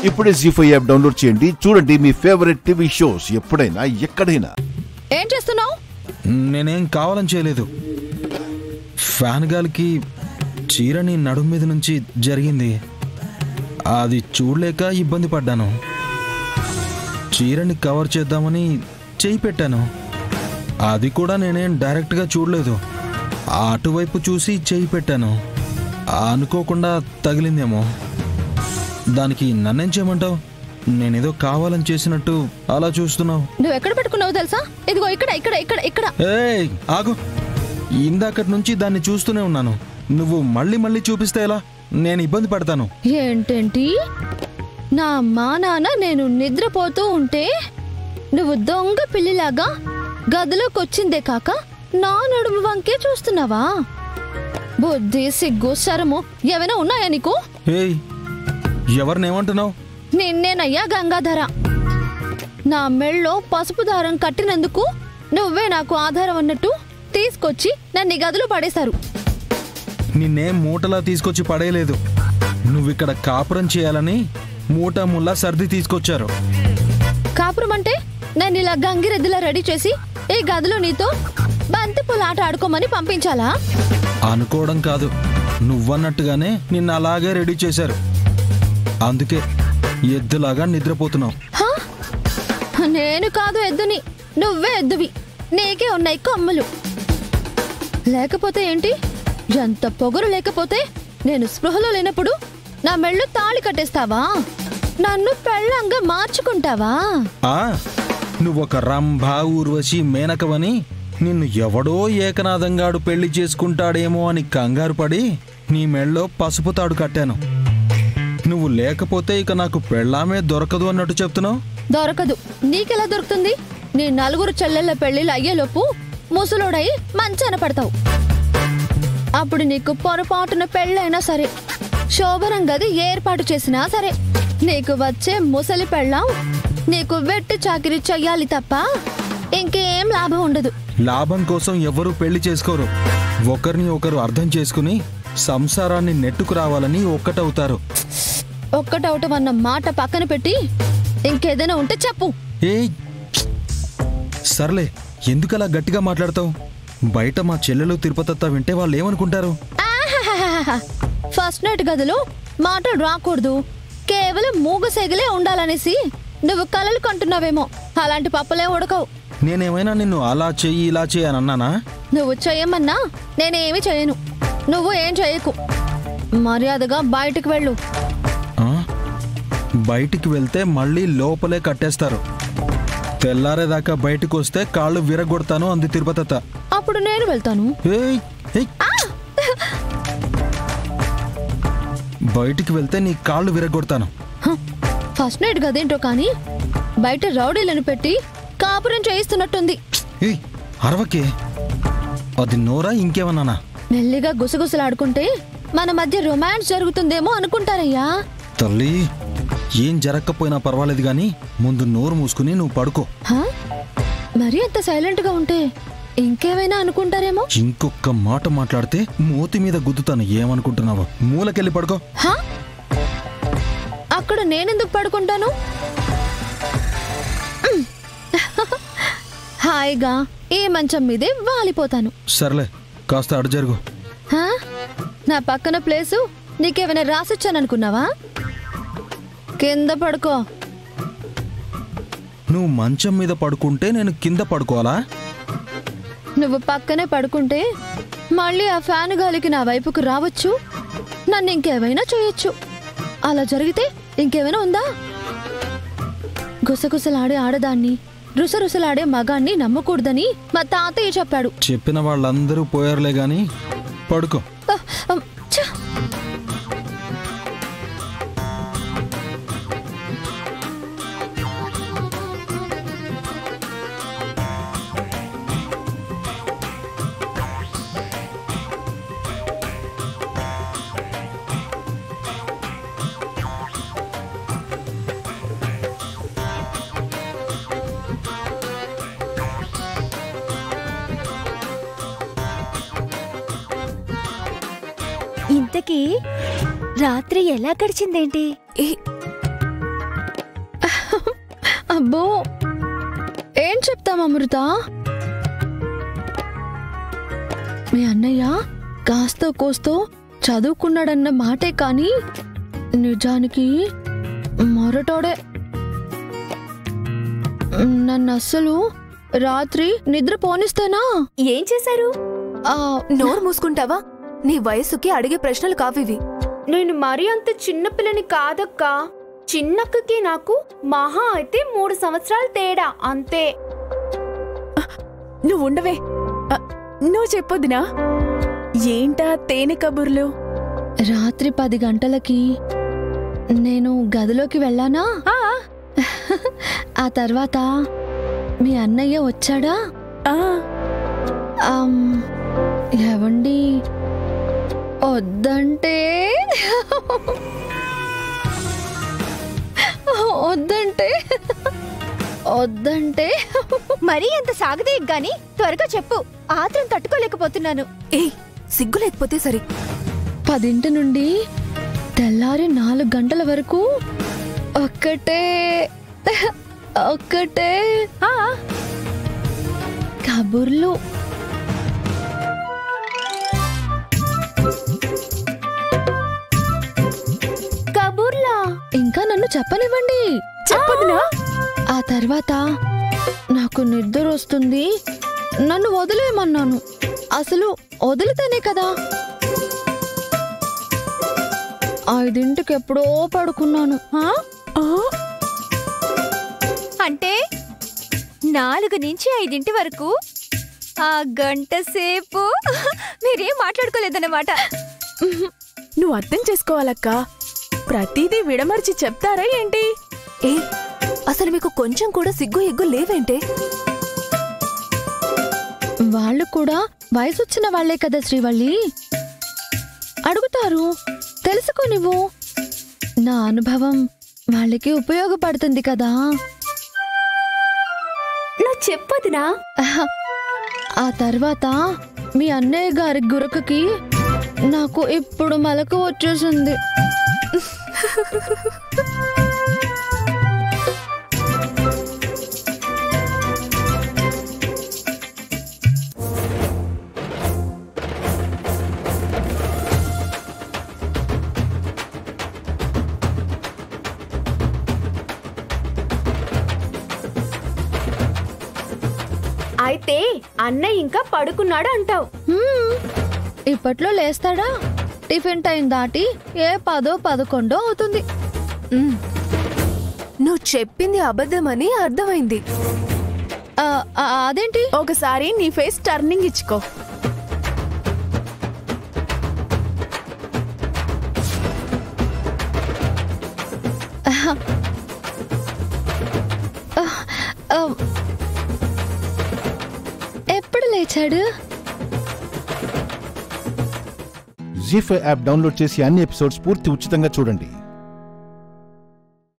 ఇప్పుడే జీ5 app download చేయండి. చూడండి మీ ఫేవరెట్ టీవీ షోస్ ఎప్పుడైనా ఎక్కడైనా. ఏం చేస్తున్నావు? నేనేం కావాలని చేయలేదు. ఫ్యాన్ గాలికి చీరని నడుం మీద నుంచి జరిగింది. అది చూడలేక ఇబ్బంది పడ్డాను. చీరని కవర్ చేద్దామని చేయి పెట్టాను. అది కూడా నేనేం డైరెక్ట్గా చూడలేదు. అటువైపు చూసి చేయి పెట్టాను. అనుకోకుండా తగిలిందేమో. దానికి నన్నేం చేయమంటావు? నేనేదో కావాలని చేసినట్టు అలా చూస్తున్నావు. నువ్వు ఎక్కడ పెట్టుకున్నావు తెలుసా? ఇదిగో ఇక్కడ ఇక్కడ ఇక్కడ ఇక్కడ. ఏయ్ ఆగు. ఇందాకటి నుంచి దాన్ని చూస్తూనే ఉన్నాను. నువ్వు మళ్ళీ మళ్ళీ చూపిస్తే ఎలా? నేను ఇబ్బంది పడతాను. ఏంటేంటి? నా మా నాన్న నేను నిద్రపోతూ ఉంటే నువ్వు దొంగ పిల్లిలాగా గదిలోకి వచ్చిందే కాక నా నడుము వంకే చూస్తున్నావా? బుద్ధి సిగ్గు శరము ఏమైనా ఉన్నాయా నీకు? ఏయ్ ఎవరినేమంటున్నావు? నిన్నేనయ్యా గంగాధర. నా మెళ్ళో పసుపు దారం కట్టినందుకు నువ్వే నాకు ఆధారం అన్నట్టు తీసుకొచ్చి నన్ను గదిలో పడేశారు. నిన్నేం మూటలా తీసుకొచ్చి పడేయలేదు. నువ్విక్కడ కాపురం చేయాలని మూట ముల్లా సర్ది తీసుకొచ్చారు. కాపురం అంటే నన్ను ఇలా గంగిరెద్దులా రెడీ చేసి ఈ గదిలో నీతో బంతి పూల ఆట ఆడుకోమని పంపించాలా? అనుకోవడం కాదు, నువ్వన్నట్టుగానే నిన్ను అలాగే రెడీ చేశారు. అందుకే ఎద్దులాగా నిద్రపోతున్నావు. నేను కాదు ఎద్దుని, నువ్వే ఎద్దువి. నీకే ఉన్నాయి కొమ్ములు. లేకపోతే ఏంటి? ఎంత పొగరు లేకపోతే నేను స్పృహలో లేనప్పుడు నా మెళ్ళు తాళి కట్టేస్తావా? నన్ను పెళ్ళంగా మార్చుకుంటావా? నువ్వొక రంభ ఊర్వశి మేనకవని నిన్ను ఎవడో ఏకనాథంగాడు పెళ్లి చేసుకుంటాడేమో అని కంగారు పడి నీ మెళ్ళో పసుపు తాడు కట్టాను. నువ్వు లేకపోతే ఇక నాకు పెళ్ళామే దొరకదు అన్నట్టు చెప్తున్నావు. దొరకదు. నీకెలా దొరుకుతుంది? నీ నలుగురు చెల్లెళ్ళ పెళ్లిళ్ళు అయ్యేలోపు ముసలోడై మంచాన పడతావు. అప్పుడు నీకు పొరపాటున పెళ్ళైనా సరే, శోభనం గది ఏర్పాటు చేసినా సరే, నీకు వచ్చే ముసలి పెళ్ళాం నీకు వెట్టి చాకిరి చెయ్యాలి తప్ప ఇంకేం లాభం ఉండదు. లాభం కోసం ఎవరూ పెళ్లి చేసుకోరు. ఒకరిని ఒకరు అర్థం చేసుకుని సంసారాన్ని నెట్టుకు రావాలని ఒక్కటవుతారు. ఒక్కటవటం అన్న మాట పక్కన పెట్టి ఇంకేదైనా ఉంటే చెప్పు. సర్లే, ఎందుకలా గట్టిగా మాట్లాడతావు? బయట మా చెల్లెలు తిరుపతత్త వింటే వాళ్ళు ఏమనుకుంటారు? ఫస్ట్ నైట్ గదిలో మాటలు రాకూడదు, కేవలం మూగసేగలే ఉండాలనేసి నువ్వు కలలు కంటున్నావేమో. అలాంటి పప్పులే ఉడకవు. నేనేమైనా నిన్ను అలా చెయ్యి ఇలా చెయ్యి అని అన్నానా? నువ్వు చెయ్యమన్నా నేనేమి చేయను. నువ్వు ఏం చెయ్యకు. మర్యాదగా బయటికి వెళ్ళు. బయటికి వెళ్తే మళ్ళీ లోపలే కట్టేస్తారు. తెల్లారేదాకా బయటకు వస్తే కాళ్ళు విరగొడతాను అంది తిరుపతత్త. అప్పుడు నేను వెళ్తాను. బయటికి వెళ్తే నీ కాళ్ళు విరగొడతాను. ఫస్ట్ నైట్ గదేంటో కానీ బయట రౌడీలను పెట్టి కాపురం చేయిస్తున్నట్టుంది. అరవకే. అది నోరా ఇంకేమన్నానా? మెల్లిగా గుసగుసలాడుకుంటే మన మధ్య రొమాన్స్ జరుగుతుందేమో అనుకుంటారయ్యా. తల్లి, ఏం జరగకపోయినా పర్వాలేదు గాని ముందు నోరు మూసుకుని నువ్వు పడుకో. మరీ అంత సైలెంట్ గా ఉంటే ఇంకేమైనా అనుకుంటారేమో. ఇంకొక మాట మాట్లాడితే మూతి మీద గుద్దుతాను. ఏమనుకుంటున్నావు? మూలకెళ్ళి పడుకో. అక్కడ నేనెందుకు పడుకుంటాను? హాయిగా ఈ మంచం మీదే వాలిపోతాను. సర్లే, కాస్త అడు జరుగు. నా పక్కన ప్లేసు నీకేమైనా రాసిచ్చాననుకున్నావా? కింద పడుకో. నువ్వు మంచం మీద పడుకుంటే నేను కింద పడుకోవాలా? నువ్వు పక్కనే పడుకుంటే మళ్ళీ ఆ ఫ్యాన్ గాలికి నా వైపుకు రావచ్చు, నన్ను ఇంకేమైనా చేయొచ్చు. అలా జరిగితే ఇంకేమైనా ఉందా? గుసగుసలాడే ఆడదాన్ని, రుసరుసలాడే మగాన్ని నమ్మకూడదని మా తాతయ్య చెప్పాడు. చెప్పిన వాళ్ళందరూ పోయారులే గాని పడుకో. ఇంతకీ రాత్రి ఎలా గడిచిందేంటి? అబ్బో ఏం చెప్తాం అమృత? మీ అన్నయ్య కాస్తో కోస్తో చదువుకున్నాడన్న మాటే కాని నిజానికి మొరటోడే. నన్ను అస్సలు రాత్రి నిద్ర పోనిస్తేనా? ఏం చేశారు? నోరు మూసుకుంటావా? నీ వయసుకి అడిగే ప్రశ్నలు కావివి. నేను మరీ అంత చిన్నపిల్లని కాదక్కా. చిన్నక్కకి నాకు మహా అయితే 3 సంవత్సరాలు తేడా అంతే. నువ్వు ఉండవే, నువ్వు చెప్పొద్దునా? ఏంటా తేనె కబుర్లు? రాత్రి 10 గంటలకి నేను గదిలోకి వెళ్ళానా? ఆ తర్వాత మీ అన్నయ్య వచ్చాడా? ఏవండి వద్దంటే వద్దంటే వద్దంటే మరీ అంత సాగదే గాని త్వరగా చెప్పు, ఆత్రం తట్టుకోలేకపోతున్నాను. ఏయ్, సిగ్గు లేకపోతే సరే. 10 నుండి తెల్లారి 4 గంటల వరకు ఒక్కటే కబుర్లు. కబుర్లా? ఇంకా నన్ను చెప్పనివ్వండి. చెప్పదునా? ఆ తర్వాత నాకు నిద్ర వస్తుంది, నన్ను వదిలేయమన్నాను. అసలు వదిలితేనే కదా. 5ంటికి ఎప్పుడో పడుకున్నాను. అంటే 4 నుంచి 5 వరకు ఆ గంట సేపు మీరేం మాట్లాడుకోలేదన్నమాట. నువ్వు అర్థం చేసుకోవాలక్కా. ప్రతిదీ విడమర్చి చెప్తారా ఏంటి? ఏ, అసలు మీకు కొంచెం కూడా సిగ్గు ఎగ్గు లేవేంటే? వాళ్ళు కూడా వయసొచ్చిన వాళ్లే కదా శ్రీవల్లి, అడుగుతారు. తెలుసుకో నువ్వు. నా అనుభవం వాళ్ళకి ఉపయోగపడుతుంది కదా. నువ్వు చెప్పదునా? ఆ తర్వాత మీ అన్నయ్య గారి గురకకి నాకు ఇప్పుడు మెలకు వచ్చేసింది. అయితే అన్నయ్య ఇంకా పడుకున్నాడు అంటావు? ఇప్పట్లో లేస్తాడా? టిఫిన్ టైం దాటి 10, 11 అవుతుంది. నువ్వు చెప్పింది అబద్ధమని అర్థమైంది. అదేంటి? ఒకసారి నీ ఫేస్ టర్నింగ్ ఇచ్చుకో. ఎప్పుడు లేచాడు? జీ5 యాప్ డౌన్లోడ్ చేసి అన్ని ఎపిసోడ్స్ పూర్తి ఉచితంగా చూడండి.